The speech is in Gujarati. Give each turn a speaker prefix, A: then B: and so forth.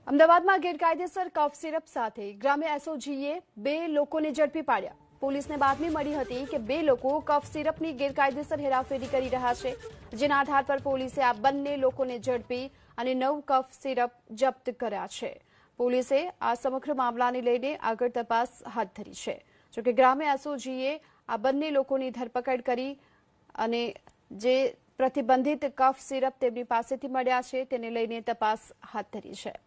A: અમદાવાદમાં ગેરકાયદેસર કફ સિરપ સાથે ગ્રામ્ય એસઓજીએ 2 લોકોને ઝડપી પાડ્યા। પોલીસને બાતમી મળી હતી કે 2 લોકો કફ સિરપની ગેરકાયદેસર હેરાફેરી કરી રહ્યા છે, જેના આધાર પર પોલીસે આ બંને લોકોને ઝડપી અને 9 કફ સિરપ જપ્ત કર્યા છે। પોલીસે આ સમગ્ર મામલાને લઈને આગળ તપાસ હાથ ધરી છે। જોકે ગ્રામ્ય એસઓજીએ આ બંને લોકોની ધરપકડ કરી અને જે પ્રતિબંધિત કફ સિરપ તેમની પાસેથી મળ્યા છે તેને લઈને તપાસ હાથ ધરી છે।